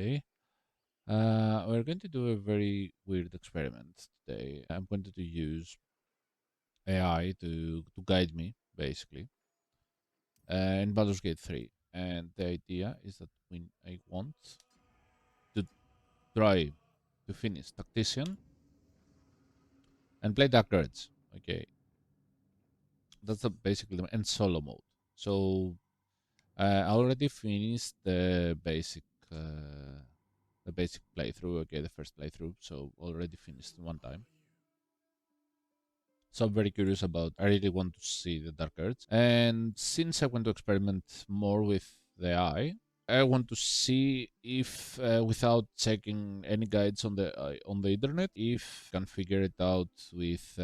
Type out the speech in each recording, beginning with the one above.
today. We're going to do a very weird experiment today. I'm going to use AI to guide me, basically, in Baldur's Gate 3. And the idea is that when I want to try to finish Tactician and play Dark Urge, okay, that's basically the end solo mode. So I already finished the basic playthrough, okay, the first playthrough, so already finished one time. So I'm very curious about, I really want to see the Dark Urge. And since I want to experiment more with the AI, I want to see if, without checking any guides on the internet, if I can figure it out with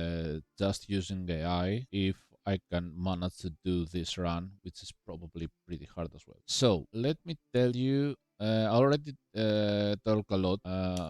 just using AI, if I can manage to do this run, which is probably pretty hard as well. So let me tell you, I already talk a lot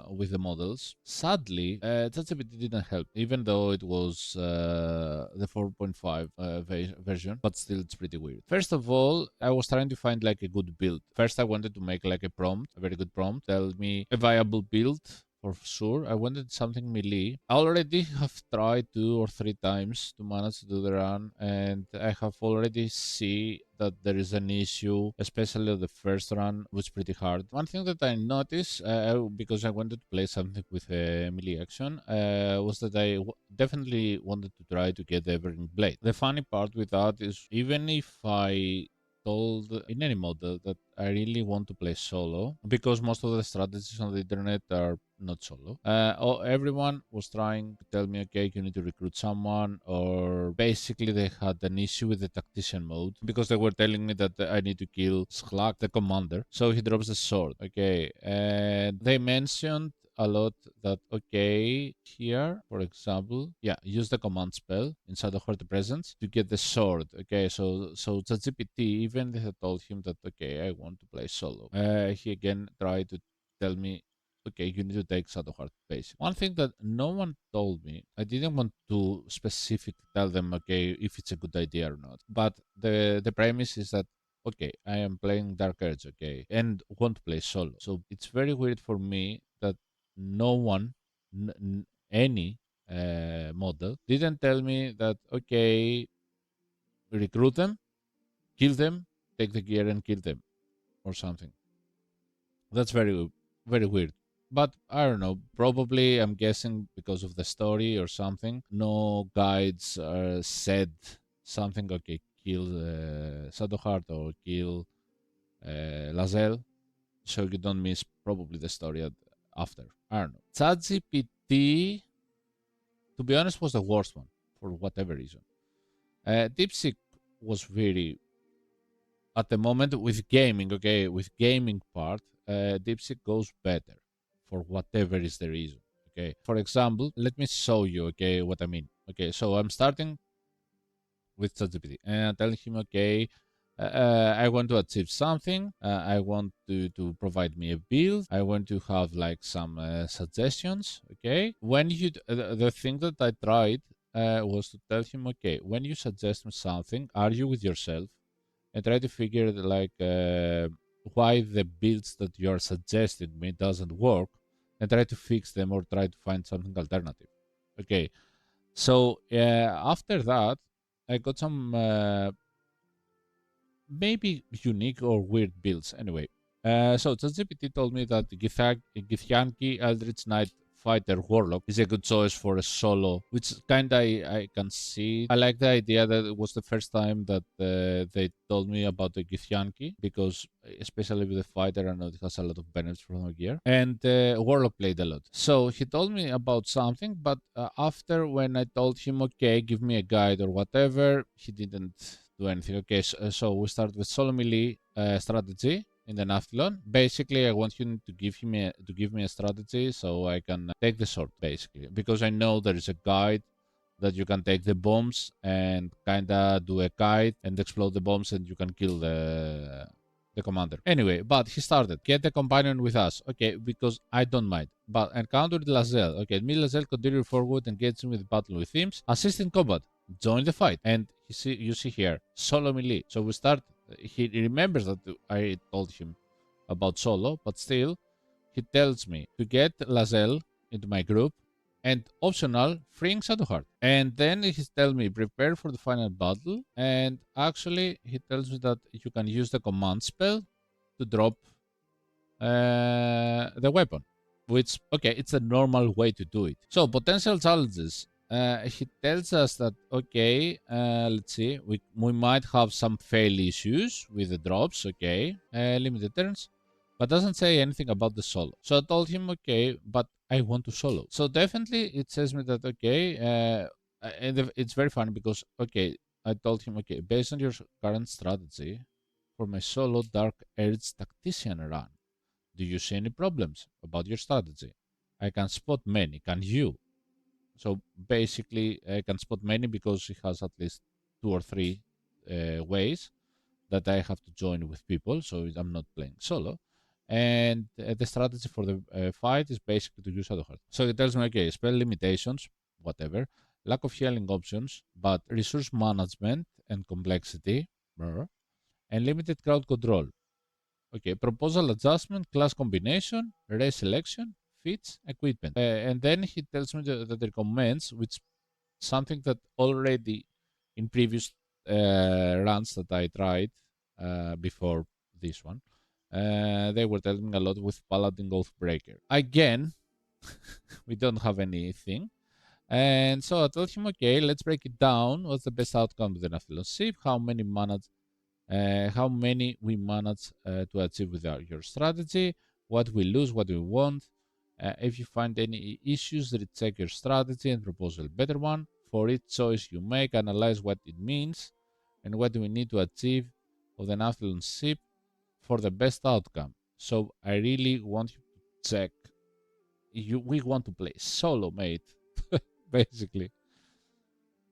with the models. Sadly, ChatGPT didn't help, even though it was the 4.5 version, but still it's pretty weird. First of all, I was trying to find like a good build. First, I wanted to make like a prompt, a very good prompt, tell me a viable build for sure. I wanted something melee. I already have tried 2 or 3 times to manage to do the run, and I have already see that there is an issue, especially the first run was pretty hard. One thing that I noticed, because I wanted to play something with a melee action, was that I definitely wanted to try to get the Evergreen Blade. The funny part with that is, even if I told in any model that I really want to play solo, because most of the strategies on the internet are not solo. Everyone was trying to tell me, okay, you need to recruit someone, or basically they had an issue with the tactician mode because they were telling me that I need to kill Schlack, the commander, so he drops the sword. Okay, and they mentioned a lot that, okay, here, for example, yeah, use the command spell inside of her presence to get the sword. Okay, so ChatGPT, even they had told him that, okay, I want to play solo. He again tried to tell me, okay, you need to take Shadowheart basic. One thing that no one told me, I didn't want to specifically tell them, okay, if it's a good idea or not. But the premise is that, okay, I am playing Dark Urge, okay, and want to play solo. So it's very weird for me that no one, any model, didn't tell me that, okay, recruit them, kill them, take the gear and kill them, or something. That's very, very weird. But I don't know. Probably, I'm guessing because of the story or something. No guides said something. Okay, kill Shadowheart or kill Lazel, so you don't miss probably the story after. I don't know. ChatGPT, to be honest, was the worst one for whatever reason. DeepSeek was very, at the moment with gaming, okay, with gaming part, DeepSeek goes better for whatever is the reason. Okay, for example, let me show you, okay, what I mean. Okay, so I'm starting with ChatGPT and I'm telling him, okay, I want to achieve something. I want to provide me a build. I want to have like some suggestions. Okay, when you the thing that I tried was to tell him, okay, when you suggest me something, are you with yourself? And try to figure like why the builds that you are suggesting me doesn't work, and try to fix them or try to find something alternative. Okay, so after that, I got some maybe unique or weird builds. Anyway, so ChatGPT told me that Githyanki Eldritch Knight Fighter Warlock is a good choice for a solo, which kind of I can see. I like the idea that it was the first time that they told me about the Githyanki, because especially with the fighter, I know it has a lot of benefits from the gear. And Warlock played a lot. So he told me about something, but after when I told him, okay, give me a guide or whatever, he didn't do anything. Okay, so we start with solo melee strategy in the Nautiloid. Basically, I want him to give me a strategy so I can take the sword, basically, because I know there is a guide that you can take the bombs and kinda do a kite and explode the bombs and you can kill the commander. Anyway, but he started. Get the companion with us. Okay, because I don't mind. But encounter Lazel. Okay, me Lazel continue forward, engaging with battle with themes. Assist in combat. Join the fight. And you see here, solo melee. So we start. He remembers that I told him about solo, but still, he tells me to get Lazel into my group and optional freeing Shadowheart. And then he tells me prepare for the final battle. And actually, he tells me that you can use the command spell to drop the weapon, which, okay, it's a normal way to do it. So, potential challenges. He tells us that, okay, let's see, we might have some fail issues with the drops, okay, limited turns, but doesn't say anything about the solo. So I told him, okay, but I want to solo. So definitely it says me that, okay, and it's very funny because, okay, I told him, okay, based on your current strategy for my solo Dark Urge Tactician run, do you see any problems about your strategy? I can spot many. Can you? So basically, I can spot many because he has at least 2 or 3 ways that I have to join with people. So I'm not playing solo. And the strategy for the fight is basically to use Shadowheart. So it tells me, okay, spell limitations, whatever, lack of healing options, but resource management and complexity, and limited crowd control. Okay, proposal adjustment, class combination, race selection, fits, equipment. And then he tells me that he recommends, which something that already in previous runs that I tried before this one, they were telling me a lot with Paladin Oathbreaker. Again, we don't have anything. And so I told him, okay, let's break it down. What's the best outcome with the Nautiloid ship? How many we manage to achieve with your strategy, what we lose, what we want. If you find any issues, recheck your strategy and propose a better one. For each choice you make, analyze what it means and what we need to achieve of the Nautiloid ship for the best outcome. So I really want you to check. We want to play solo, mate, basically.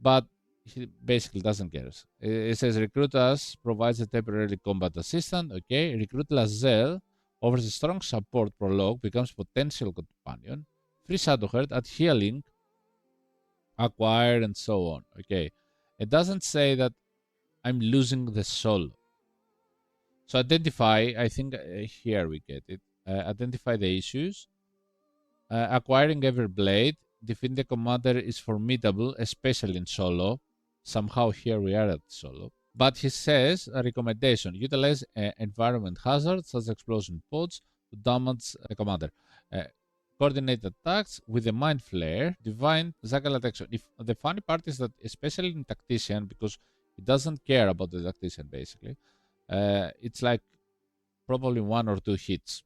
But he basically doesn't care. It says recruit us provides a temporary combat assistant. Okay, recruit Lazel offers a strong support prologue, becomes potential companion, free Shadowheart at healing, acquire, and so on. Okay, it doesn't say that I'm losing the solo. So identify. I think here we get it. Identify the issues. Acquiring Everblade, defeating the commander is formidable, especially in solo. Somehow here we are at solo. But he says a recommendation: utilize environment hazards such as explosion pods to damage the commander. Coordinate attacks with the mind flare, divine Zagala action. If the funny part is that, especially in tactician, because it doesn't care about the tactician basically, it's like probably 1 or 2 hits.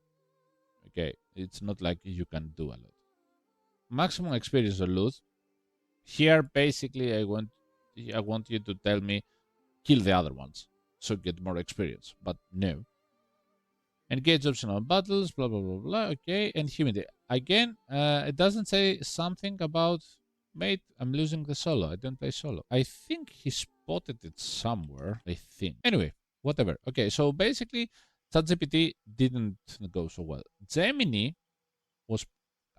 Okay, it's not like you can do a lot. Maximum experience or loot. Here, basically, I want you to tell me kill the other ones, so get more experience. But no. Engage optional battles, blah blah blah blah. Okay, and humidity. Again, it doesn't say something about mate. I'm losing the solo. I don't play solo. I think he spotted it somewhere. I think. Anyway, whatever. Okay, so basically, ChatGPT didn't go so well. Gemini was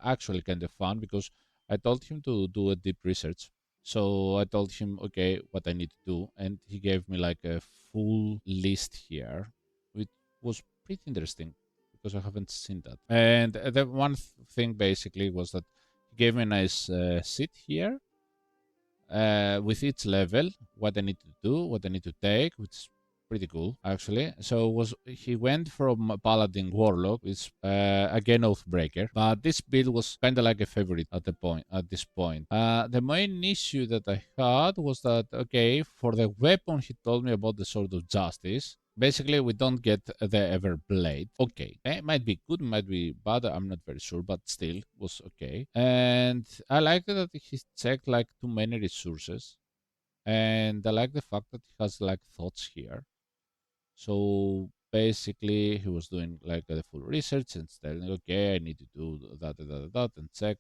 actually kind of fun because I told him to do a deep research. So I told him, okay, what I need to do. And he gave me like a full list here, which was pretty interesting because I haven't seen that. And the one thing basically was that he gave me a nice sheet here with each level, what I need to do, what I need to take, which is pretty cool actually. So was he went from Paladin Warlock, which again Oathbreaker, but this build was kind of like a favorite at this point. The main issue that I had was that, okay, for the weapon he told me about the Sword of Justice. Basically, we don't get the Everblade. Okay, it might be good, might be bad. I'm not very sure, but still was okay. And I like that he checked like too many resources, and I like the fact that he has like thoughts here. So basically, he was doing like the full research and telling, okay, I need to do that, and check.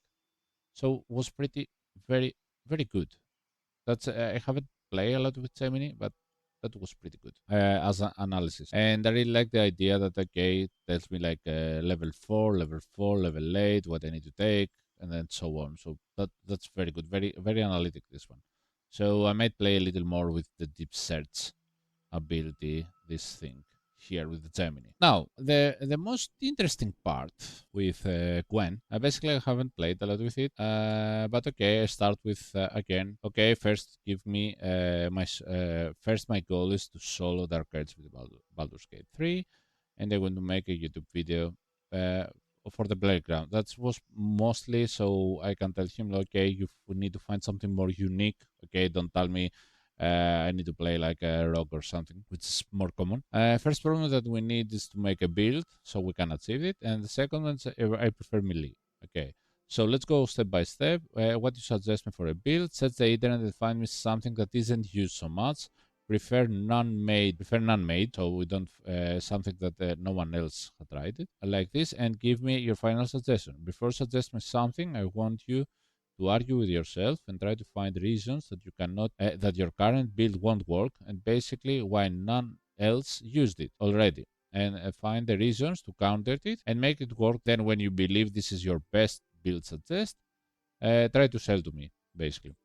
So was pretty very good. That's I haven't played a lot with Gemini, but that was pretty good as an analysis. And I really like the idea that, okay, it tells me like level 4, level 4, level 8, what I need to take, and then so on. So that's very good, very analytic, this one. So I might play a little more with the deep search ability, this thing here with the Gemini. Now, the most interesting part with Gwen, basically I haven't played a lot with it, but okay, I start with again. Okay, first give me first my goal is to solo Dark Urge with Baldur's Gate 3, and I want to make a YouTube video for the playground. That was mostly so I can tell him, okay, you need to find something more unique. Okay, don't tell me I need to play like a rogue or something, which is more common. First problem that we need is to make a build so we can achieve it. And the second one is I prefer melee. Okay, so let's go step by step. What you suggest me for a build? Search the internet and find me something that isn't used so much. Prefer none-made, so we don't something that no one else had tried it like this. And give me your final suggestion. Before suggest me something, I want you to argue with yourself and try to find reasons that you cannot that your current build won't work, and basically why none else used it already, and find the reasons to counter it and make it work. Then when you believe this is your best build suggest, try to sell to me basically.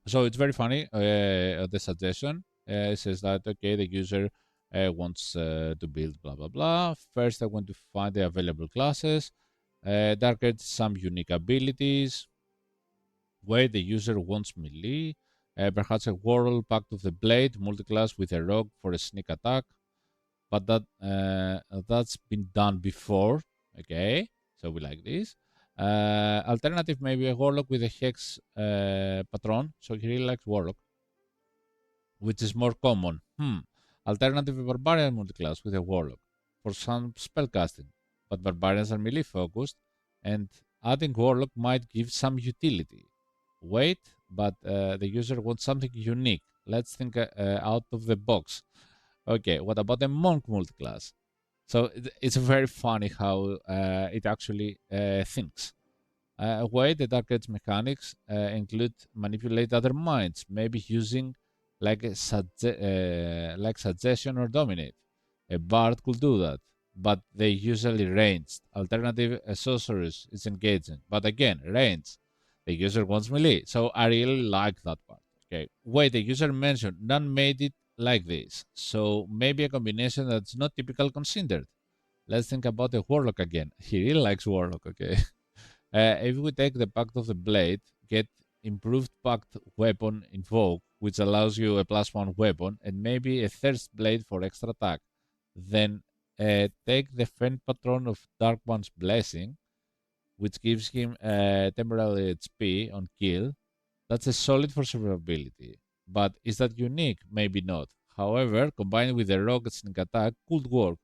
So it's very funny, the suggestion says that okay, the user wants to build blah blah blah. First I want to find the available classes, Dark Urge some unique abilities, where the user wants melee, perhaps a whirl pact of the blade, multiclass with a rogue for a sneak attack, but that's been done before. Okay, so we like this. Alternative, maybe a warlock with a hex patron, so he really likes warlock, which is more common. Alternative, a barbarian multiclass with a warlock for some spellcasting, but barbarians are melee focused, and adding warlock might give some utility. Wait, but the user wants something unique. Let's think out of the box. Okay, what about the monk multiclass? So it's very funny how it actually thinks. Why the Dark Age mechanics include manipulate other minds, maybe using like like suggestion or dominate. A bard could do that, but they usually ranged. Alternative, a sorceress is engaging, but again, ranged. The user wants melee, so I really like that part. Okay, wait, the user mentioned none made it like this, so maybe a combination that's not typical considered. Let's think about the warlock again. He really likes warlock. Okay. If we take the Pact of the Blade, get improved Pact weapon invoke, which allows you a +1 weapon, and maybe a thirst blade for extra attack. Then take the Fen Patron of Dark One's Blessing, which gives him temporary HP on kill. That's a solid for survivability. But is that unique? Maybe not. However, combined with a rogue sneak attack could work.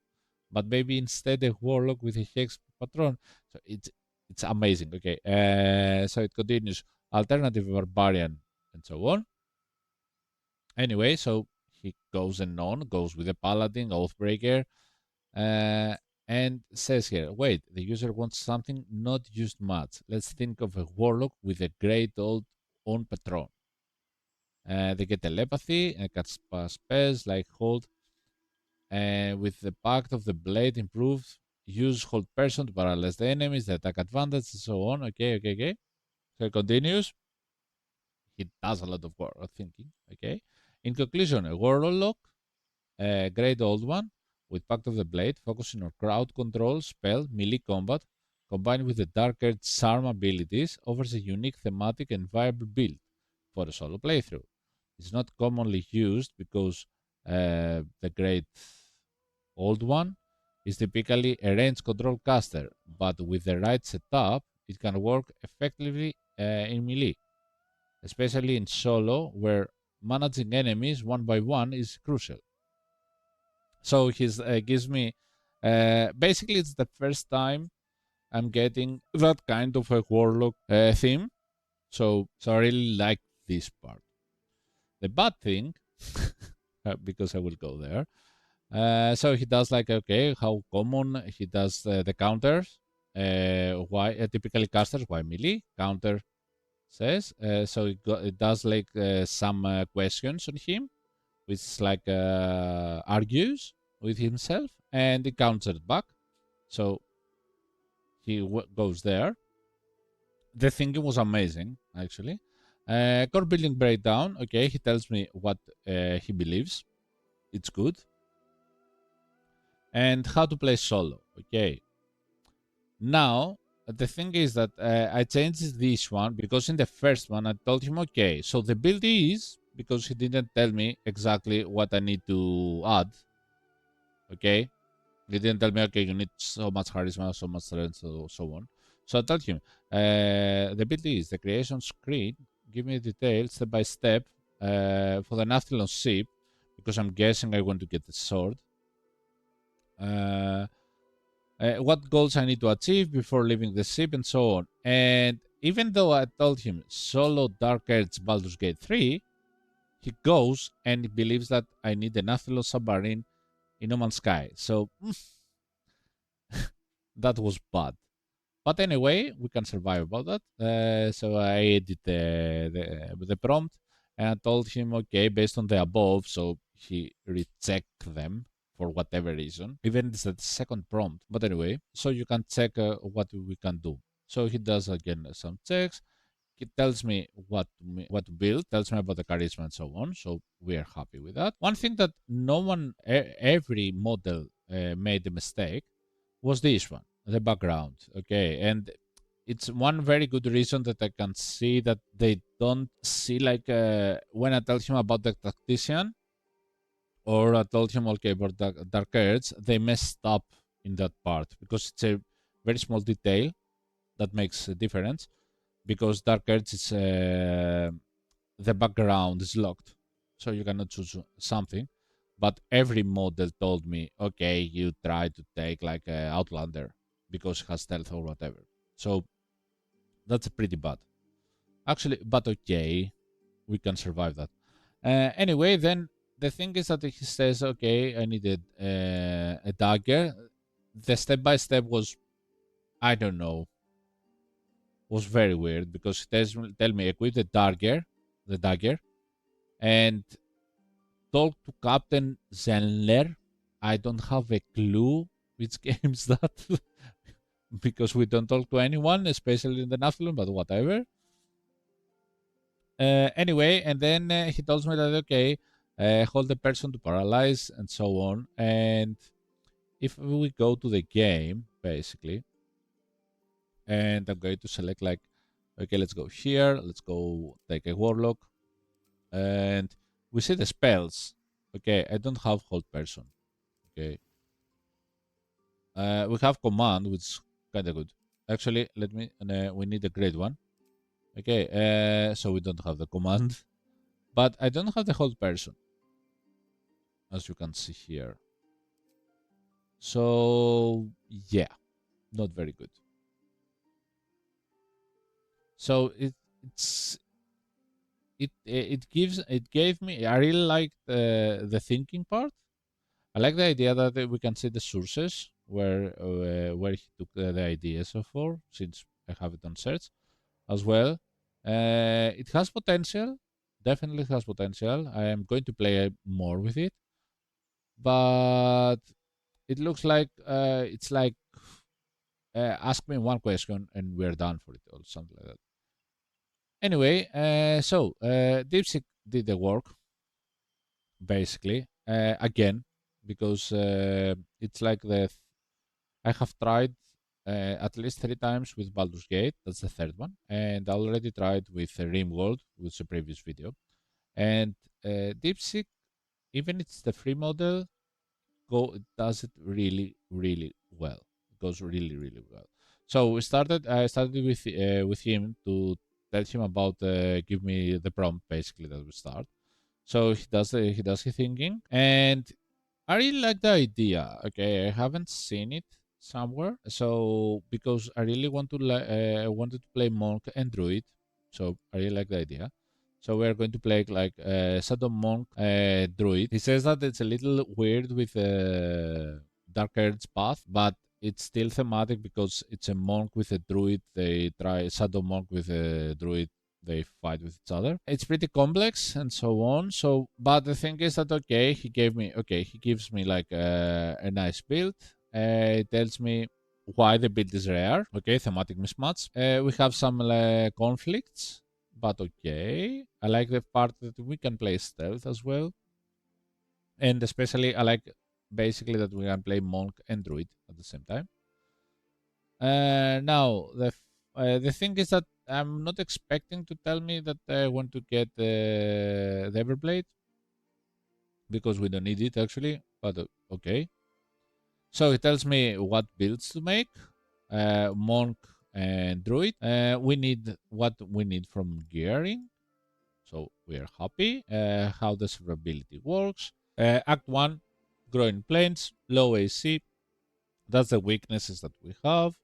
But maybe instead a warlock with a hex patron. So it's amazing. Okay. So it continues. Alternative barbarian and so on. Anyway, so he goes and on, goes with a paladin, oathbreaker, and says here, wait, the user wants something not used much. Let's think of a warlock with a great old on patron. They get telepathy and can spells like hold. With the Pact of the Blade improved, use hold person to paralyze the enemies, the attack advantage, and so on. Okay. So it continues. He does a lot of work thinking. Okay. In conclusion, a warlock, a great old one, with Pact of the Blade, focusing on crowd control, spell, melee combat, combined with the Dark Urge charm abilities, offers a unique thematic and viable build for a solo playthrough. It's not commonly used because the great old one is typically a range control caster, but with the right setup, it can work effectively in melee, especially in solo, where managing enemies one by one is crucial. So he gives me, basically, it's the first time I'm getting that kind of a warlock theme. So I really like this part. The bad thing, because I will go there. So he does like, okay, how common he does the counters. Why typically casters? Why melee counter says? So it does like some questions on him, which is like argues with himself, and he counters back. So he goes there. The thinking was amazing, actually. Core building breakdown. Okay, he tells me what he believes. It's good. and how to play solo. Okay. Now, the thing is that I changed this one because in the first one I told him, okay, so the build is, because he didn't tell me exactly what I need to add. Okay. He didn't tell me, okay, you need so much charisma, so much strength, so on. So I told him, the build is the creation screen. Give me details step by step for the Nautiloid ship, because I'm guessing I want to get the sword. What goals I need to achieve before leaving the ship, and so on. And even though I told him solo Dark Urge Baldur's Gate 3, he goes and he believes that I need a Nautiloid submarine in No Man's Sky. So that was bad. But anyway, we can survive about that. So I edit the prompt and I told him, okay, based on the above, so he rechecked them for whatever reason. Even it's the second prompt. But anyway, so you can check what we can do. So he does again some checks. He tells me what to build, tells me about the charisma and so on. So we are happy with that. One thing that no one, every model made a mistake was this one, the background. Okay, and it's one very good reason that I can see that they don't see, like when I tell him about the tactician, or I told him, okay, about the Dark Urge, they messed up in that part because it's a very small detail that makes a difference. Because Dark Urge is the background is locked, so you cannot choose something. But every model told me, okay, you try to take like Outlander because it has stealth or whatever. So that's pretty bad. Actually, but okay, we can survive that. Anyway, then the thing is that he says, okay, I needed a dagger. The step by step was, I don't know, was very weird because he tell me equip the dagger, and talk to Captain Zenler. I don't have a clue which game is that because we don't talk to anyone, especially in the Nautiloid, but whatever. Anyway, and then he tells me that, okay, hold the person to paralyze and so on. And if we go to the game, basically, and I'm going to select like, okay, let's go here, let's go take a warlock, and we see the spells. Okay, I don't have hold person. Okay, we have command, which is kind of good. Actually, let me. We need a great one. Okay, so we don't have the command, but I don't have the hold person, as you can see here. So yeah, not very good. So it gave me. I really like the thinking part. I like the idea that we can see the sources where he took the ideas for, since I have it on search as well. It has potential, definitely has potential. I am going to play more with it, but it looks like it's like ask me one question and we're done for it, or something like that. Anyway, DeepSeek did the work basically again, because it's like I have tried at least 3 times with Baldur's Gate. That's the third one, and I already tried with Rimworld, with the previous video. And DeepSeek, even it's the free model, it does it really, really well. It goes really, really well. So I started with him to tell him about give me the prompt basically that we start. So he does his thinking, and I really like the idea. Okay, I haven't seen it somewhere, so because I really I wanted to play monk and druid, so I really like the idea. So we are going to play like Shadow Monk druid. He says that it's a little weird with Dark Urge path, but it's still thematic because it's a monk with a druid. They try Shadow Monk with a druid, they fight with each other. It's pretty complex and so on. So, but the thing is that he gives me like a nice build. It tells me why the build is rare. Okay, thematic mismatch. We have some conflicts, but okay. I like the part that we can play stealth as well, and especially I like basically that we can play monk and druid at the same time. Now the thing is that I'm not expecting to tell me that I want to get the Everblade because we don't need it actually. But okay. So it tells me what builds to make, monk and druid. We need what we need from gearing. So we are happy. How the survivability works. Act 1, growing plains, low AC. That's the weaknesses that we have.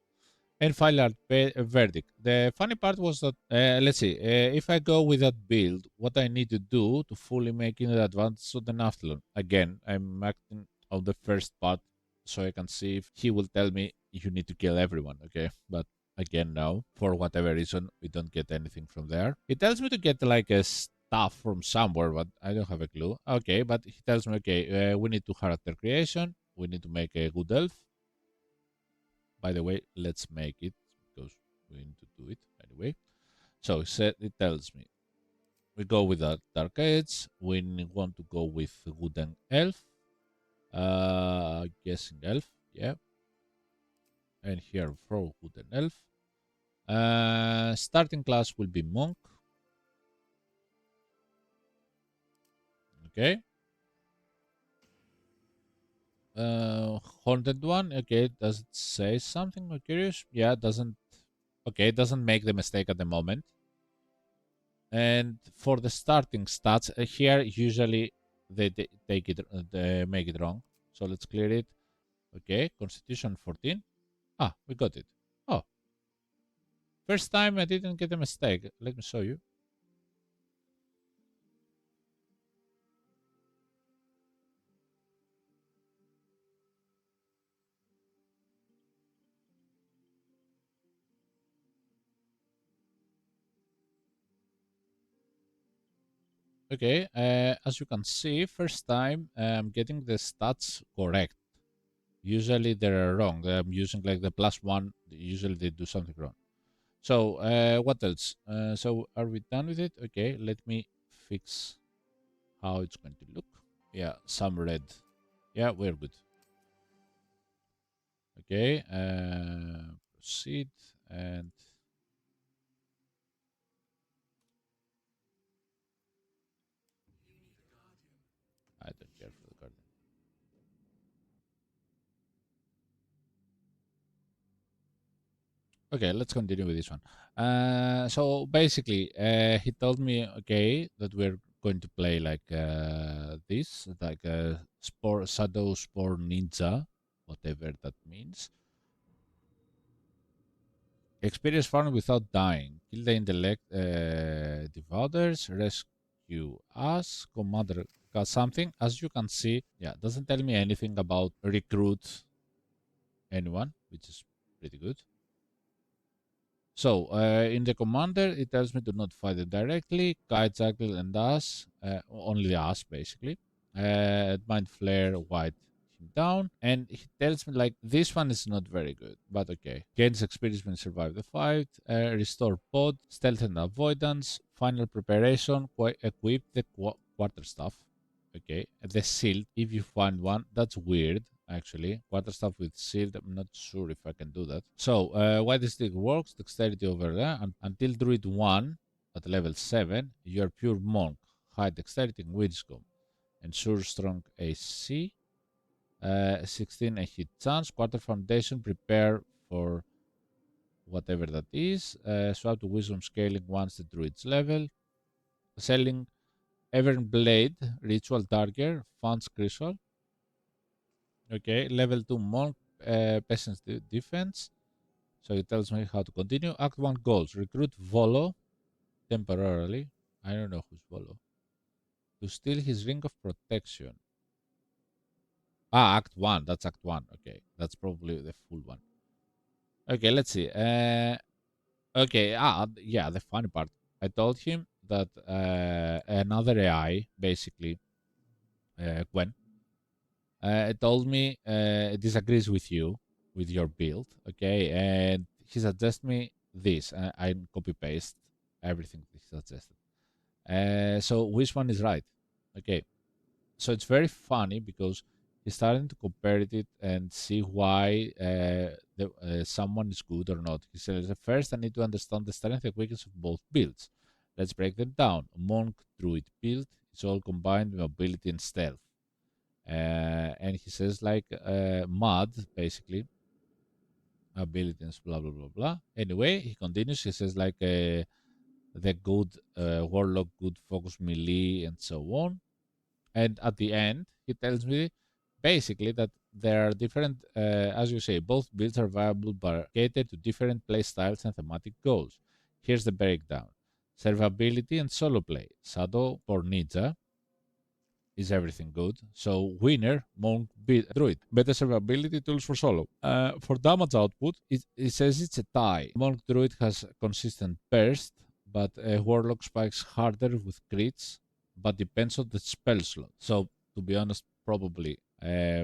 And final verdict. The funny part was that, let's see, if I go with that build, what I need to do to fully make it the advantage of the Nautiloid. Again, I'm acting on the first part so I can see if he will tell me you need to kill everyone, okay? But again, no, for whatever reason, we don't get anything from there. He tells me to get like a stuff from somewhere, but I don't have a clue. Okay, but he tells me, okay, we need to character creation, we need to make a good elf. By the way, let's make it because we need to do it anyway. So it tells me we go with that Dark Urge. We want to go with Wooden Elf. Guessing Elf, yeah. And here for Wooden Elf. Starting class will be Monk. Okay. Haunted one. Okay, does it say something? I'm curious. Yeah, doesn't. Okay, doesn't make the mistake at the moment. And for the starting stats here, usually they take it, they make it wrong. So let's clear it. Okay, Constitution 14. Ah, we got it. Oh, first time I didn't get a mistake. Let me show you. Okay, as you can see, first time I'm getting the stats correct. Usually they're wrong. I'm using like the +1. Usually they do something wrong. So what else? So are we done with it? Okay, let me fix how it's going to look. Yeah, some red. Yeah, we're good. Okay, proceed and I don't care for the garden. Okay, let's continue with this one. So basically, he told me, okay, that we're going to play like this, like a spore, shadow spore ninja, whatever that means. Experience farming without dying. Kill the intellect devouters. Rescue us. Commander got something. As you can see, yeah, doesn't tell me anything about recruit anyone, which is pretty good. So, in the commander, it tells me to not fight it directly. Kite, Jackal, and us. Only us, basically. Mind Flare, White him down. And he tells me, like, this one is not very good, but okay. Gains experience when survive the fight. Restore pod. Stealth and avoidance. Final preparation. Equip the quarter staff. Okay. The shield, if you find one. That's weird actually. Quarterstaff with shield, I'm not sure if I can do that. So, why this thing works, dexterity over there, until Druid 1 at level 7, you're pure monk, high dexterity and wisdom, ensure strong AC, 16 a hit chance, quarter foundation, prepare for whatever that is, swap to wisdom scaling once the druid's level, selling Evern Blade, Ritual Dagger, Funds Crystal. Okay, level 2 monk, peasants defense. So it tells me how to continue. Act 1 goals. Recruit Volo temporarily. I don't know who's Volo. To steal his ring of protection. Ah, Act 1. That's Act 1. Okay. That's probably the full one. Okay, let's see. Okay. Yeah, the funny part. I told him that another AI, basically, Gwen, told me disagrees with you, with your build, okay? And he suggested me this. I copy paste everything he suggested. So which one is right? Okay. So it's very funny because he's starting to compare it and see why someone is good or not. He says, first, I need to understand the strength and weakness of both builds. Let's break them down. Monk Druid build is all combined with mobility and stealth. And he says, like, mud, basically, abilities, blah, blah, blah, blah. Anyway, he continues. He says, like, the good warlock, good focus melee, and so on. And at the end, he tells me basically that there are different, as you say, both builds are viable but cater to different play styles and thematic goals. Here's the breakdown: survivability and solo play. Shadow or Ninja is everything good. So winner, monk, druid. Better survivability tools for solo. For damage output, it says it's a tie. Monk druid has consistent burst, but warlock spikes harder with crits, but depends on the spell slot. So to be honest, probably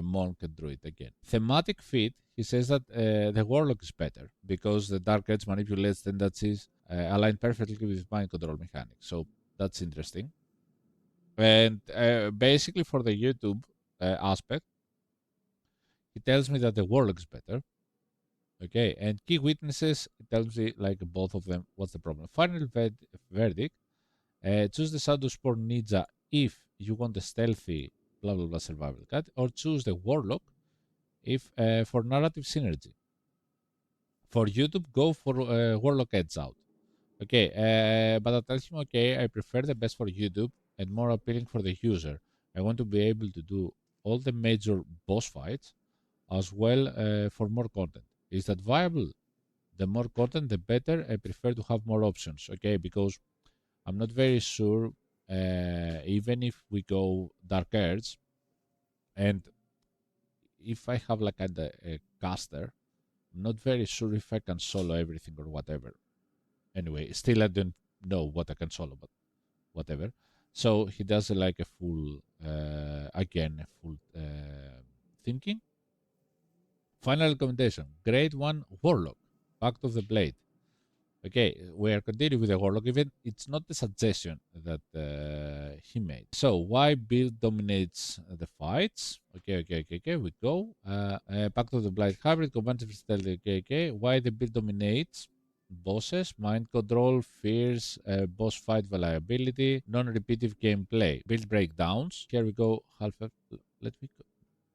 monk and druid again. Thematic fit, he says that the warlock is better because the dark urge manipulates tendencies align perfectly with mind control mechanics. So that's interesting. And basically, for the YouTube aspect, he tells me that the warlock is better. Okay, and key witnesses, it tells me like both of them. What's the problem? Final verdict: choose the Shadow Sport Ninja if you want a stealthy blah blah blah survival cut, or choose the warlock if for narrative synergy. For YouTube, go for warlock edge out. Okay, but I tell him, okay, I prefer the best for YouTube and more appealing for the user. I want to be able to do all the major boss fights as well for more content. Is that viable? The more content, the better. I prefer to have more options, okay, because I'm not very sure, even if we go Dark Urge, and if I have like a caster, I'm not very sure if I can solo everything or whatever. Anyway, still I don't know what I can solo, but whatever. So he does like a full, again, a full thinking. Final recommendation: Grade 1 Warlock, Pact of the Blade. Okay, we are continuing with the Warlock event. It's not the suggestion that he made. So, why build dominates the fights? Okay, we go. Pact of the Blade Hybrid, combines versatility, okay. Why the build dominates? Bosses, mind control, fears, boss fight reliability, non-repetitive gameplay, build breakdowns. Here we go. Let me go.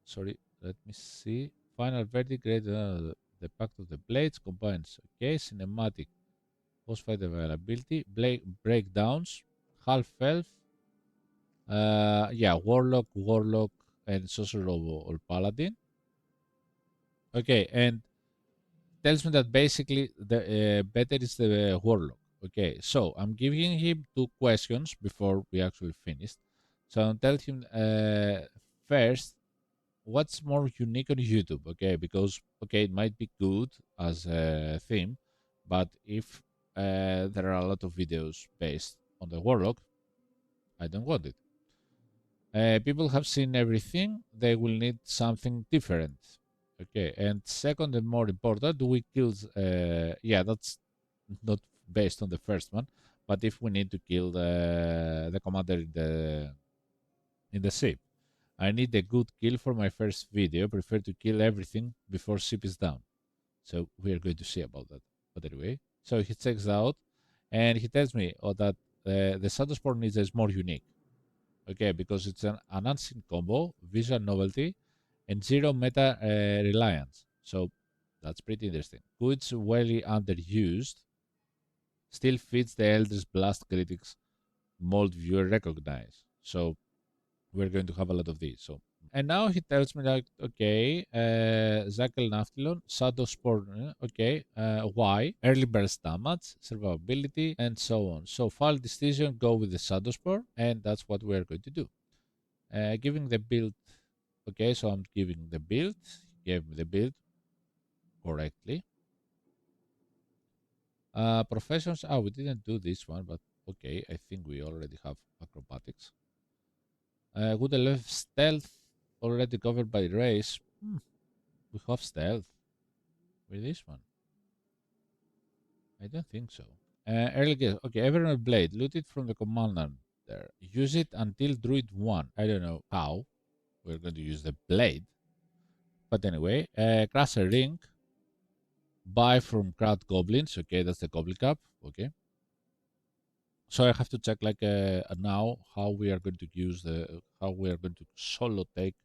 Sorry, let me see. Final verdict, grade the Pact of the Blades combines. Okay, cinematic, boss fight availability, breakdowns, half elf. Yeah, warlock, and sorcerer or paladin. Okay, and tells me that basically the better is the warlock. Okay, so I'm giving him two questions before we actually finished. So I'll tell him first, what's more unique on YouTube? Okay, because okay, it might be good as a theme, but if there are a lot of videos based on the warlock, I don't want it. People have seen everything; they will need something different. Okay, and second and more important, do we kill? Yeah, that's not based on the first one, but if we need to kill the commander in the ship, I need a good kill for my first video. Prefer to kill everything before ship is down. So we are going to see about that. But anyway, so he checks out, and he tells me that the Shadow Sport Ninja is more unique. Okay, because it's an unseen combo, visual novelty, and zero meta reliance. So that's pretty interesting. Goods well underused, still fits the Eldritch Blast critics mold viewer recognize. So we're going to have a lot of these. So and now he tells me like, okay, Zakel Naftilon, Shadow Sport, okay, why? Early burst damage, survivability, and so on. So final decision, go with the Shadow Sport, and that's what we're going to do. Giving the build, okay, so I'm giving the build, he gave me the build correctly. Professions, we didn't do this one, but okay, I think we already have acrobatics. Would I love stealth already covered by race? We have stealth with this one. I don't think so. Early guess. Okay, Evernote Blade. Loot it from the commander there. Use it until Druid 1. I don't know how. we're going to use the blade. But anyway, crash a ring, buy from crowd goblins. Okay, that's the goblin cup. Okay. So I have to check like now how we are going to use how we are going to solo take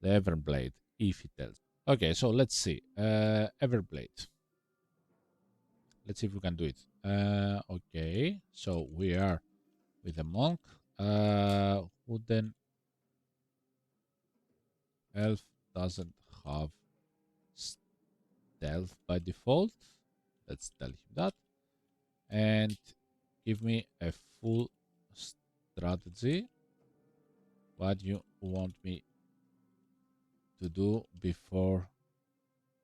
the Everblade if it tells. Okay, so let's see. Everblade. Let's see if we can do it. Okay, so we are with the monk. Wooden elf doesn't have stealth by default. Let's tell him that. And give me a full strategy. What you want me to do before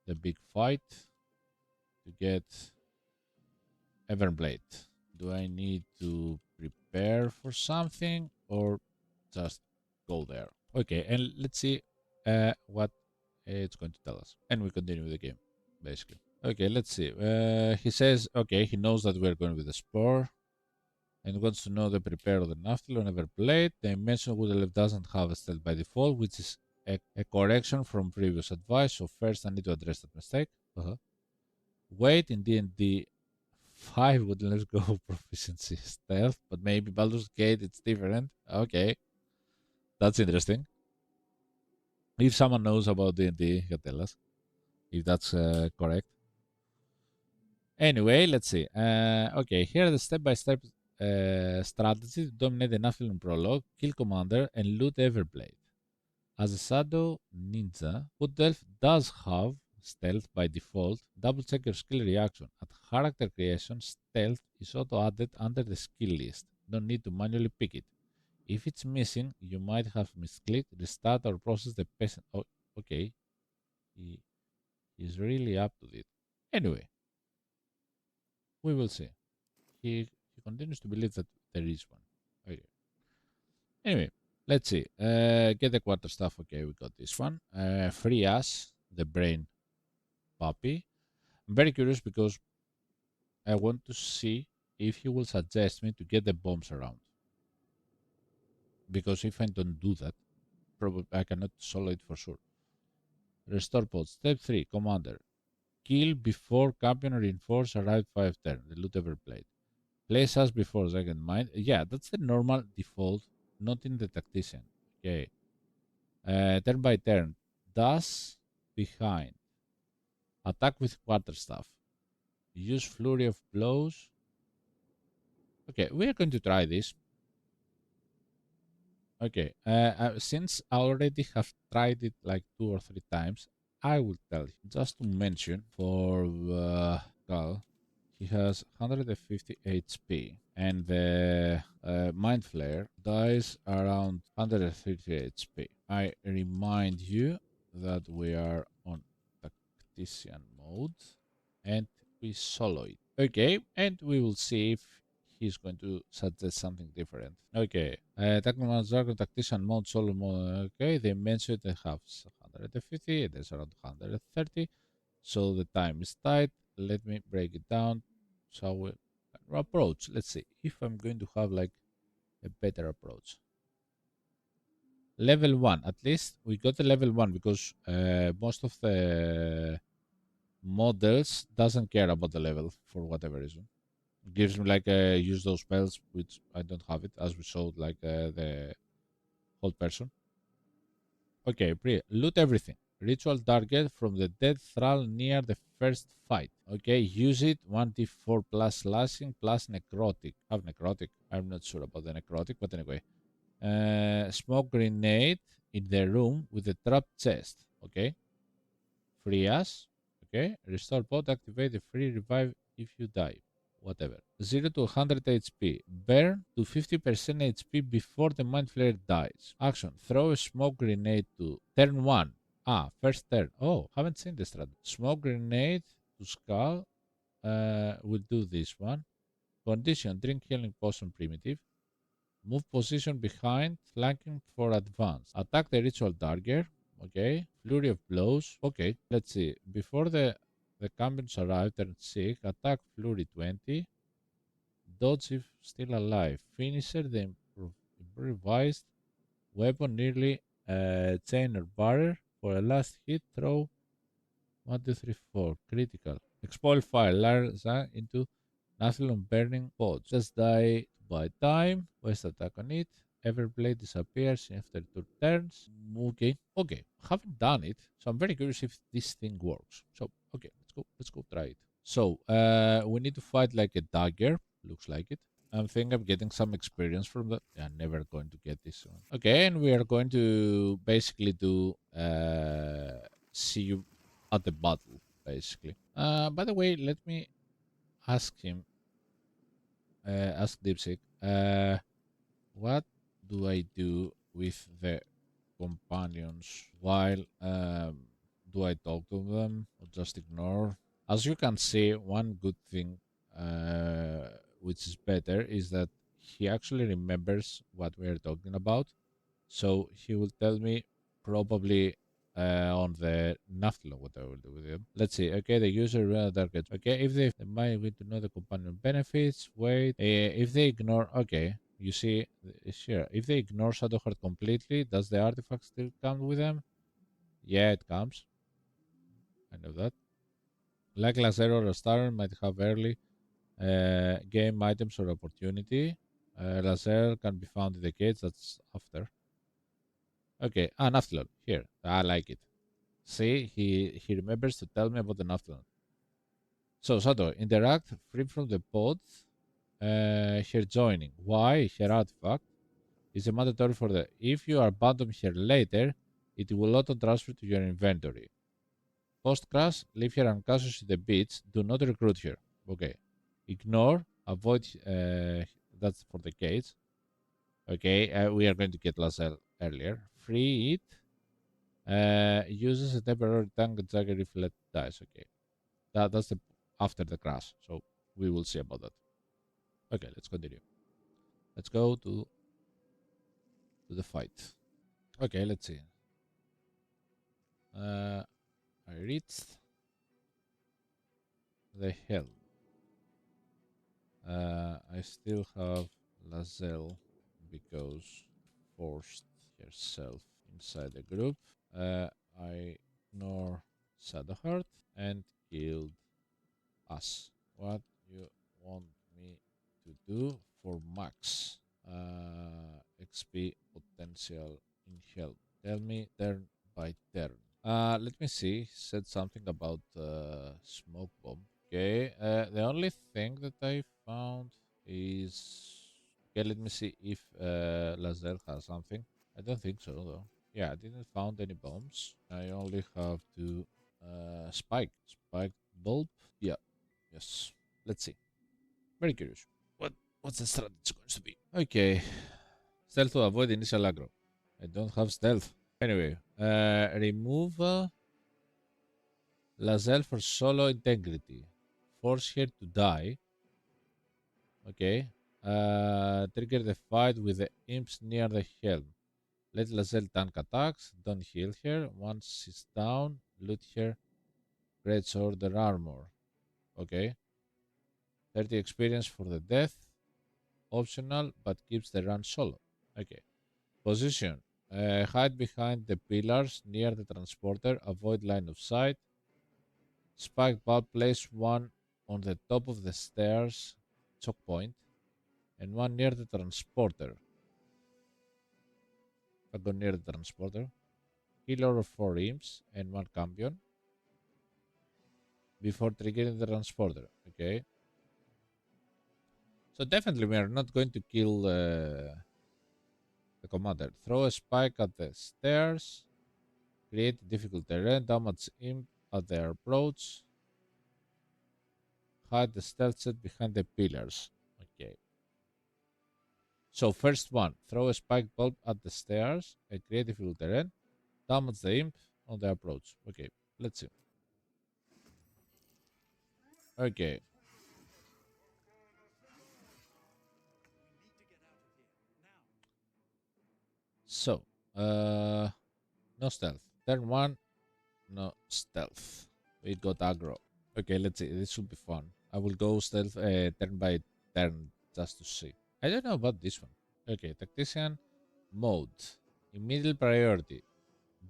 the big fight to get Everblade? Do I need to prepare for something or just go there? Okay, and let's see what it's going to tell us. And we continue with the game, basically. Okay, let's see. He says, okay, he knows that we're going with the Spore and wants to know the prepare of the Nautiloid Everblade. The Dimension Woodleaf doesn't have a stealth by default, which is a correction from previous advice. So first I need to address that mistake. Wait, in D&D 5 would let's go proficiency stealth, but maybe Baldur's Gate it's different. Okay, that's interesting. If someone knows about D&D, can tell us if that's correct. Anyway, let's see. Okay, here are the step-by-step strategies to dominate the Nephilim prologue, kill commander, and loot Everblade. As a shadow ninja, Wood Elf does have stealth by default. Double check your skill reaction. At character creation, stealth is auto added under the skill list. No need to manually pick it. If it's missing, you might have misclicked, restart, or process the patient. Oh, okay. He's really up to it. Anyway, we will see. He continues to believe that there is one. Okay. Anyway, let's see. Get the quarter stuff. Okay, we got this one. Free us, the brain puppy. I'm very curious because I want to see if he will suggest me to get the bombs around. Because if I don't do that, probably I cannot solo it for sure. Restore pod. Step 3, Commander. Kill before champion reinforce arrive 5 turn. The loot Everblade. Place us before second mind. Yeah, that's the normal default, not in the tactician. Okay. Turn by turn. Dash behind. Attack with quarterstaff. Use flurry of blows. Okay, we are going to try this. Okay, since I already have tried it like 2 or 3 times, I will tell you. Just to mention, for Cal, he has 150 HP, and the Mind Flare dies around 130 HP. I remind you that we are on Tactician Mode, and we solo it. Okay, and we will see if he's going to suggest something different. Okay, Dark Tactician Mode, solo mode. Okay, they mentioned they have 150, it is around 130, so the time is tight. Let me break it down. So we approach. Let's see if I'm going to have like a better approach. Level 1, at least we got the level 1 because most of the models doesn't care about the level for whatever reason. It gives me like use those spells, which I don't have it, as we showed like the hold person. Okay, loot everything. Ritual target from the dead thrall near the first fight. Okay, use it 1d4 plus slashing plus necrotic. Have necrotic. I'm not sure about the necrotic, but anyway. Smoke grenade in the room with the trap chest. Okay. Free us. Okay. Restore pot. Activate the free revive if you die. Whatever. 0 to 100 HP. Burn to 50% HP before the Mind Flare dies. Action. Throw a smoke grenade to turn 1. First turn. Oh, haven't seen this strategy. Smoke grenade to skull. We'll do this one. Condition. Drink healing potion primitive. Move position behind, flanking for advance. Attack the ritual dagger. Okay. Flurry of blows. Okay. Let's see. Before the champions arrive, turn 6. Attack flurry 20. Dodge if still alive. Finisher the improvised weapon nearly Chain or barrier. For a last hit, throw 1, 2, 3, 4. Critical. Expel fire. Large into Nautiloid burning pods. Just die by time. Waste attack on it. Everblade disappears after 2 turns. Okay. Okay. Haven't done it, so I'm very curious if this thing works. So okay, let's go. Let's go try it. So we need to fight like a dagger. Looks like it. I'm thinking of getting some experience from that. Yeah, never going to get this one. Okay, and we are going to basically do see you at the battle, basically. By the way, let me ask him, ask Dipsic, what do I do with the companions while do I talk to them or just ignore? As you can see, one good thing which is better is that he actually remembers what we are talking about. So he will tell me probably on the Naftalo what I will do with him. Let's see. Okay, the user targets. Okay, if they might want to know the companion benefits, wait. If they ignore, okay, you see, sure. If they ignore Shadowheart completely, does the artifact still come with them? Yeah, it comes. I know that. Like Lazero or Star might have early game items or opportunity. Lazer can be found in the cage. That's after. Okay, Naftalo. Here, I like it. See, he remembers to tell me about the Naftalo. So, Sato, interact free from the pod. Her joining. Why? Her artifact is a mandatory for the. If you abandon her later, it will auto transfer to your inventory. Post crash, leave her unconscious in the beach. Do not recruit her. Okay. Ignore. Avoid. That's for the cage. Okay. We are going to get Lazel earlier. Free it. Uses a temporary tank jagger if let dies. Okay. That's the after the crash. So we will see about that. Okay, let's continue. Let's go to the fight. Okay, let's see. I reached the hell. I still have Lazelle because forced herself inside the group. I ignore Shadowheart and killed us. What you want me to do for max XP potential in hell? Tell me turn by turn. Let me see. Said something about smoke bomb. Okay. The only thing that I found is okay. Let me see if Lazel has something. I don't think so though. Yeah, I didn't found any bombs. I only have to spike bulb. Yeah. Yes. Let's see. Very curious. What's the strategy going to be? Okay. Stealth to avoid initial aggro. I don't have stealth. Anyway, remove Lazel for solo integrity. Force her to die. Okay. Trigger the fight with the imps near the helm. Let Lazel tank attacks. Don't heal her. Once she's down, loot her great sword or armor. Okay. 30 experience for the death. Optional, but keeps the run solo. Okay. Position. Hide behind the pillars near the transporter. Avoid line of sight. Spike bulb, place one on the top of the stairs choke point and one near the transporter. I go near the transporter. Killer of 4 imps and 1 campion before triggering the transporter. Okay. So definitely we are not going to kill the commander. Throw a spike at the stairs. Create difficult terrain. Damage imp at their approach. Hide the stealth set behind the pillars. Okay. So first one, throw a spike bulb at the stairs and create difficult terrain. Damage the imp on the approach. Okay, let's see. Okay. So, no stealth. Turn one, no stealth. We got aggro. Okay, let's see. This should be fun. I will go stealth turn by turn just to see. I don't know about this one. Okay, Tactician Mode. Immediate priority.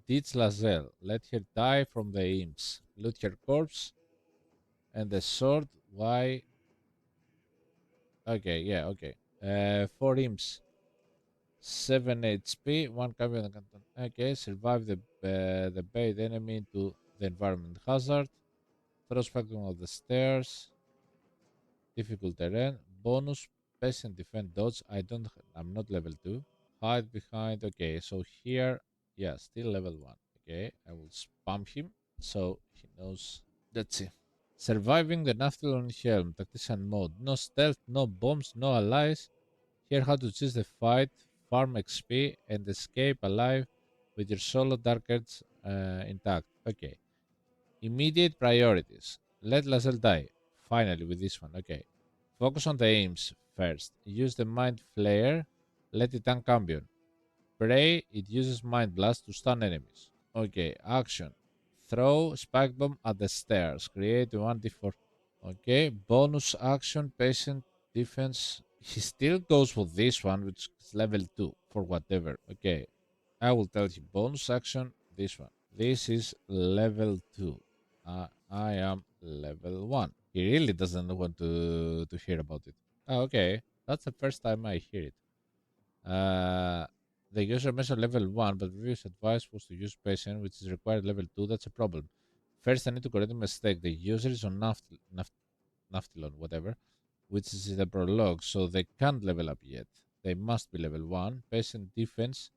Ditch Lazelle. Let her die from the imps. Loot her corpse and the sword. Why? Okay, yeah, okay. 4 imps. 7 HP. 1 champion. Okay, survive the bait enemy into the environment hazard. Throw spectrum of the stairs. Difficult terrain. Bonus. Patient defend dodge. I'm not level 2. Hide behind. Okay, so here, yeah, still level 1. Okay, I will spam him so he knows. Let's see. Surviving the Nautiloid Helm, Tactician Mode. No stealth, no bombs, no allies. Here how to choose the fight, farm XP, and escape alive with your solo Dark Urge intact. Okay. Immediate priorities. Let Lazelle die. Finally, with this one. Okay. Focus on the aims first. Use the Mind Flare. Let it uncampion. Pray, it uses Mind Blast to stun enemies. Okay, action. Throw Spike Bomb at the stairs. Create 1d4. Okay, bonus action, patient defense. He still goes for this one, which is level 2 for whatever. Okay, I will tell you. Bonus action, this one. This is level 2. I am level 1. He really doesn't want to hear about it. Oh, okay, that's the first time I hear it. The user measured level 1, but previous advice was to use patient, which is required level 2. That's a problem. First, I need to correct a mistake. The user is on Naftilon, whatever, which is in the prologue, so they can't level up yet. They must be level 1. Patient defense,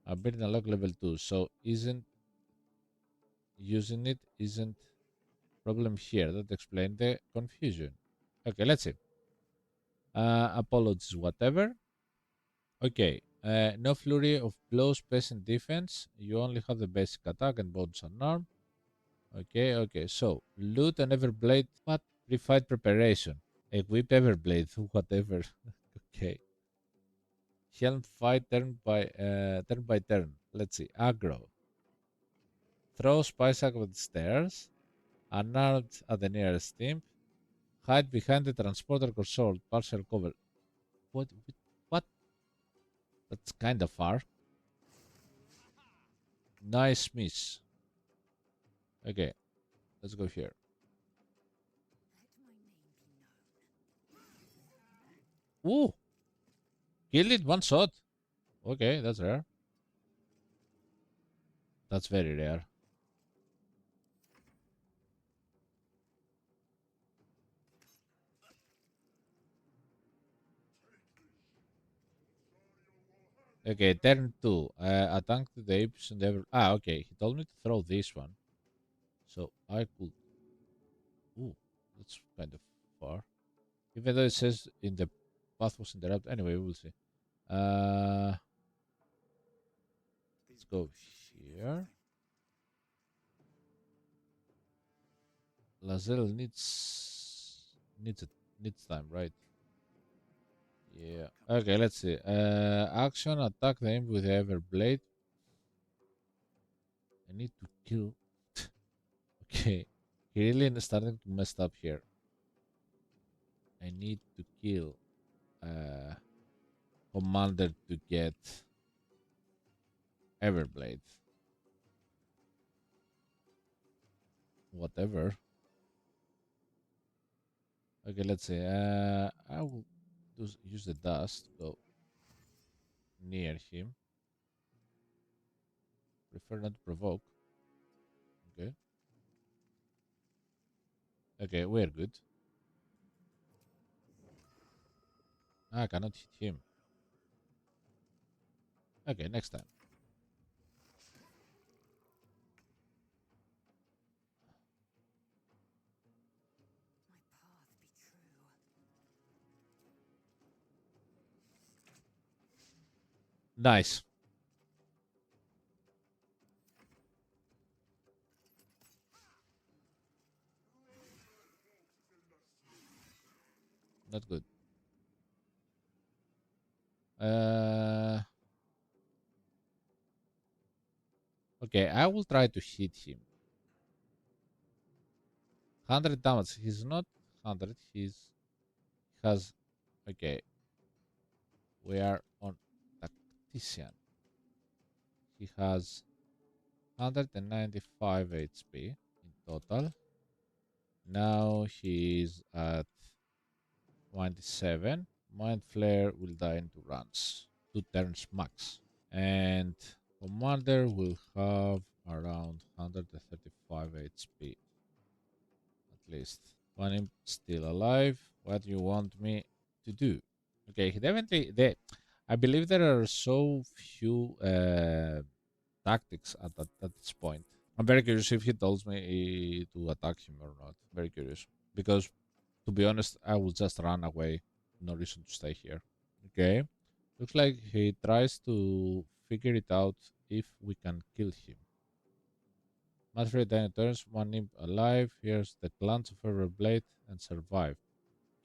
ability unlock level 2. So, isn't using it isn't problem here. That explains the confusion. Okay, let's see. Apologies, whatever. Okay, no flurry of blows, patient defense. You only have the basic attack and bonus unarmed. Okay, okay. So, loot an Everblade. What? Pre-fight preparation. Equip Everblade, whatever. Okay. Helm fight turn by turn. Let's see. Aggro. Throw Spy Sack with stairs. Unarmed at the nearest imp. Hide behind the transporter or sword. Partial cover. What? What? That's kind of far. Nice miss. Okay, let's go here. Ooh! Killed it one shot. Okay, that's rare. That's very rare. Okay, turn 2. Attack the apes and ever. Ah, okay. He told me to throw this one. So I could. Ooh, that's kind of far. Even though it says in the path was interrupted. Anyway, we'll see. Let's go here. Lazelle needs time, right? Yeah. Okay, let's see. Action, attack the imp with the Everblade. I need to kill. Okay. He really is starting to mess up here. I need to kill Commander to get Everblade. Whatever. Okay, let's see. I will use the dust to go near him. Prefer not to provoke. Okay. Okay, we're good. I cannot hit him. Okay, next time. Nice. Not good. Okay, I will try to hit him. 100 damage. He's not 100. Has. Okay. We are on tactician. he has 195 HP in total. Now he's at 27. Mind Flare will die in 2 runs. 2 turns max. And Commander will have around 135 HP at least. One imp still alive. What do you want me to do? Okay, he definitely. I believe there are so few tactics at this point. I'm very curious if he tells me to attack him or not. Very curious. Because, to be honest, I will just run away. No reason to stay here. Okay. Looks like he tries to figure it out if we can kill him. Mastery 10 turns, one imp alive. Here's the glance of Everblade and survive.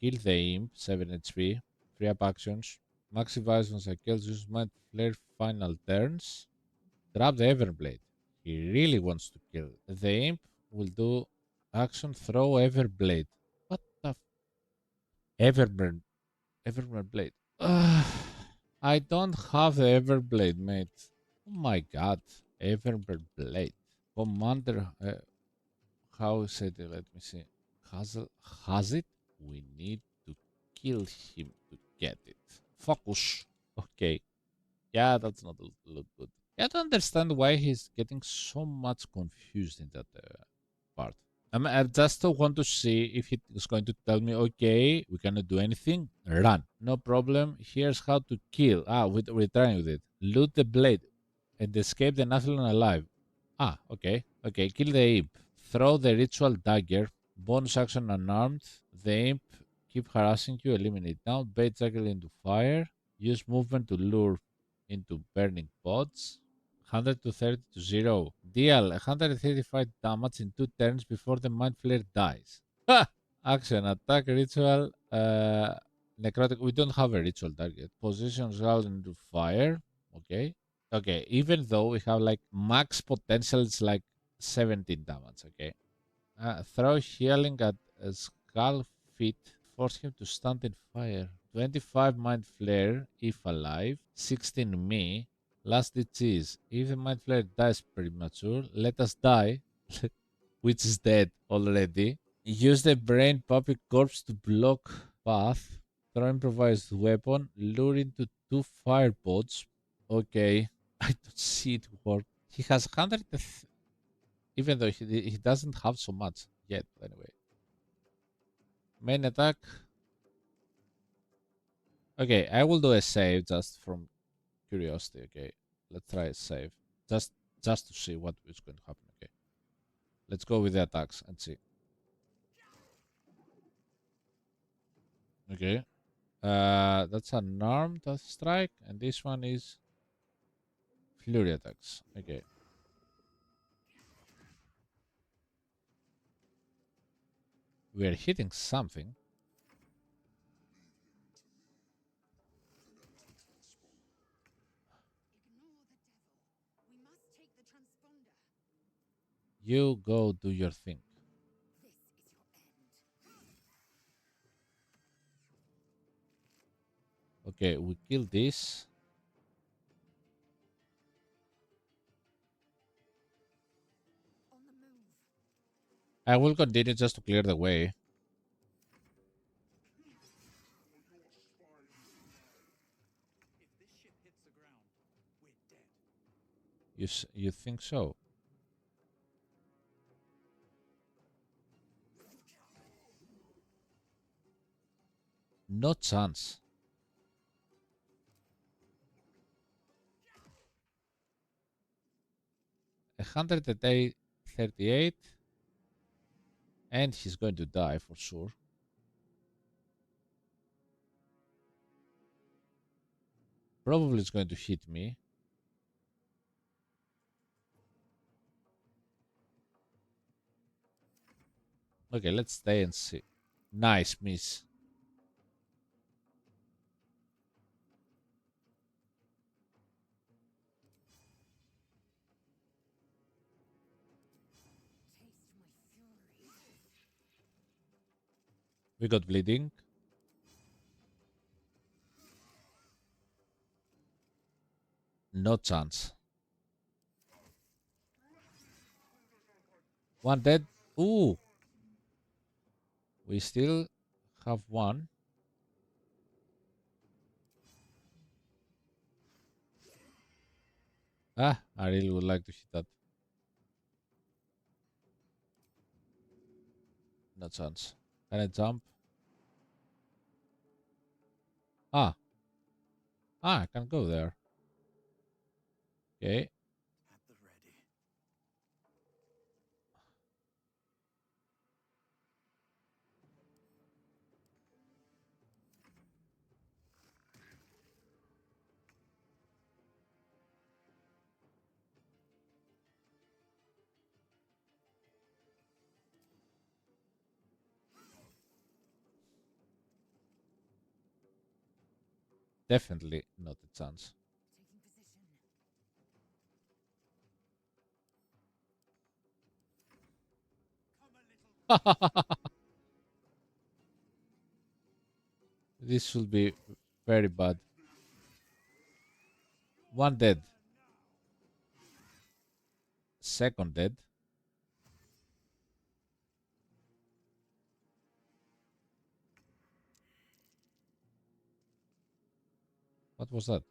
Kill the imp, 7 HP. Free up actions. Maximize on cycles, use Mind Flare final turns. Trap the Everblade. He really wants to kill. The imp will do action throw Everblade. What the Everblade? Everblade. I don't have the Everblade, mate. Oh my god. Everblade. Commander. How is it? Let me see. Has it? We need to kill him to get it. Focus. Okay. Yeah, that's not look good. I don't understand why he's getting so much confused in that part. I just want to see if he is going to tell me, okay, we cannot do anything, run. No problem. Here's how to kill. We're trying with it. Loot the blade and escape the Nautiloid alive. Okay. Okay, kill the imp. Throw the ritual dagger. Bonus action unarmed. The imp keep harassing you. Eliminate now. Bait dagger into fire. Use movement to lure into burning pods. 100 to 30 to 0. Deal 135 damage in 2 turns before the Mind Flare dies. Ha! Action, attack, ritual, necrotic. We don't have a ritual target. Positions round into fire. Okay. Okay, even though we have like max potential, it's like 17 damage. Okay. Throw healing at a skull feet. Force him to stand in fire. 25 Mind Flare if alive. 16 me. Last ditch is if the Mind Flare dies premature, let us die, which is dead already. Use the Brain Puppy Corpse to block path. Throw improvised weapon. Lure into 2 fire pods. Okay, I don't see it work. He has 100, even though he doesn't have so much yet. Anyway, main attack. Okay, I will do a save just from curiosity. Okay, let's try a save. Just just to see what is going to happen. Okay, let's go with the attacks and see. Okay, that's an armed strike, and this one is flurry attacks. Okay, we are hitting something. You go do your thing. Okay, we kill this. I will continue just to clear the way. You think so? No chance. 138, and he's going to die for sure. Probably it's going to hit me. Okay, let's stay and see. Nice miss. We got bleeding. No chance. One dead. Ooh, we still have one. Ah, I really would like to hit that. No chance. Can I jump? Ah, I can go there. Okay. Definitely not a chance. This should be very bad. One dead. Second dead. What was that?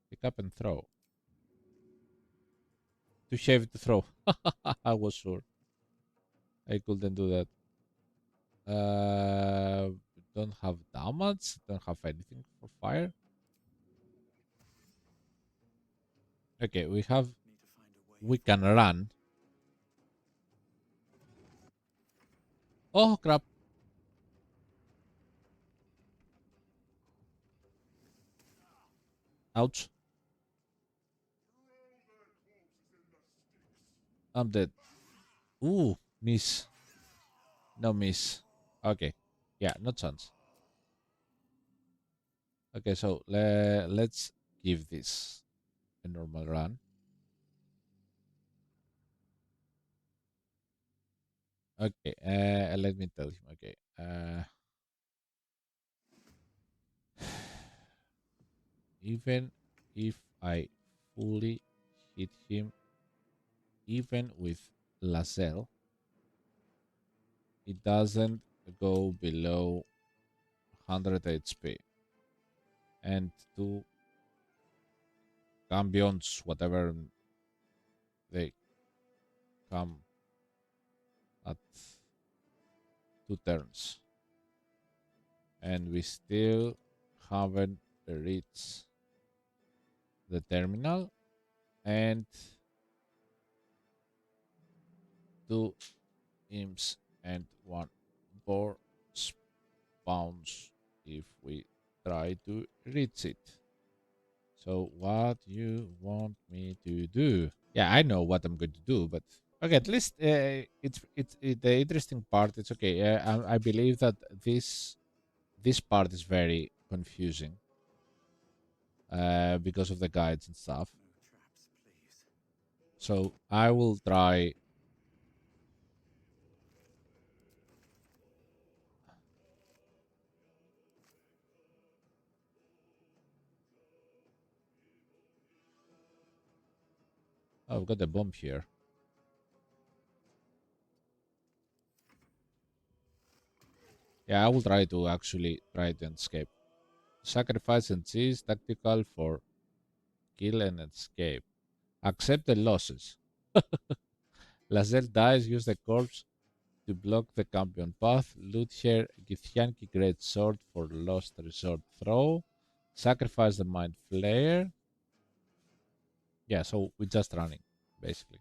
Pick up and throw. Too heavy to throw. I was sure I couldn't do that. Don't have damage. Don't have anything for fire. Okay, we have. We can run. Oh crap! Ouch! I'm dead. Ooh, miss. No miss. Okay. Yeah, no chance. Okay, so let's give this a normal run. Okay, let me tell him. Okay, even if I fully hit him, even with Lazel, it doesn't go below 100 HP. And two cambions, whatever they come at 2 turns. And we still haven't reached the terminal. And two imps and one boar spawns if we try to reach it. So what you want me to do? Yeah, I know what I'm going to do, but okay. At least the interesting part. It's okay. I believe that this part is very confusing because of the guides and stuff. So I will try. Oh, I've got a bomb here. Yeah, I will try to actually try to escape. Sacrifice and seize tactical for kill and escape. Accept the losses. Lazel dies, use the corpse to block the champion path. Loot her Githyanki Great Sword for Lost Resort throw. Sacrifice the Mind Flayer. Yeah, so we're just running, basically.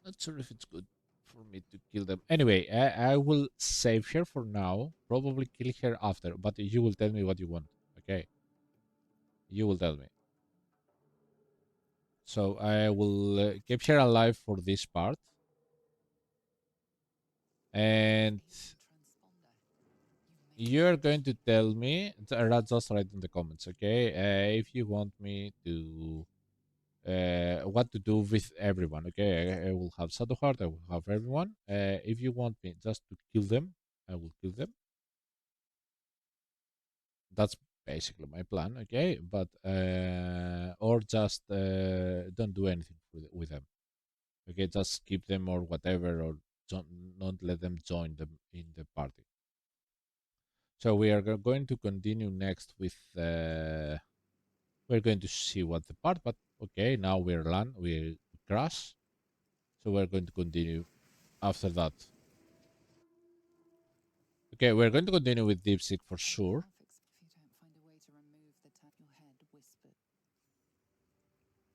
Not sure if it's good for me to kill them. Anyway, I will save her for now. Probably kill her after, but you will tell me what you want. Okay? You will tell me. So I will keep her alive for this part. And you're going to tell me, just write in the comments, okay? If you want me to, what to do with everyone, okay? I will have Shadowheart, I will have everyone. If you want me just to kill them, I will kill them. That's basically my plan, okay? But, or just don't do anything with them. Okay, just skip them or whatever, or not let them join them in the party. So we are going to continue next with. We're going to see what the part, but okay, now we're land, we crash, so we're going to continue after that. Okay, we're going to continue with DeepSeek for sure.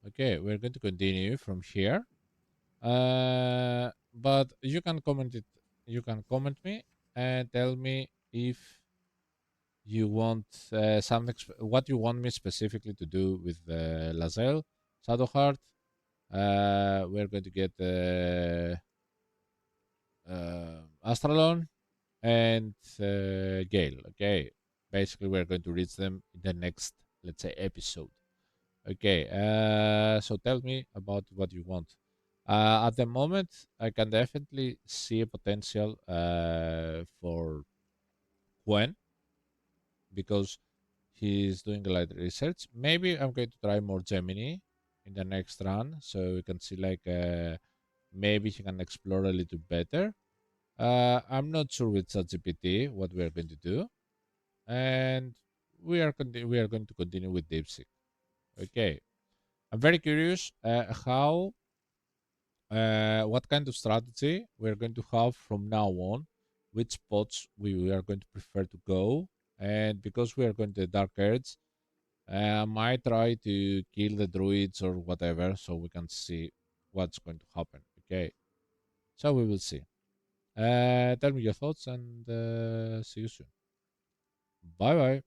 Okay, we're going to continue from here. But you can comment it. You can comment me and tell me if you want something. What you want me specifically to do with Lazel, Shadowheart. We're going to get Astralon and Gale. Okay, basically we're going to reach them in the next, let's say, episode. Okay, so tell me about what you want. At the moment, I can definitely see a potential for Gwen because he's doing a lot of research. Maybe I'm going to try more Gemini in the next run so we can see like maybe he can explore a little better. I'm not sure with ChatGPT what we are going to do, and we are going to continue with DeepSeek. Okay, I'm very curious how what kind of strategy we're going to have from now on, which spots we are going to prefer to go, and because we are going to Dark Urge, I might try to kill the druids or whatever, so we can see what's going to happen. Okay, so we will see. Tell me your thoughts and see you soon. Bye bye.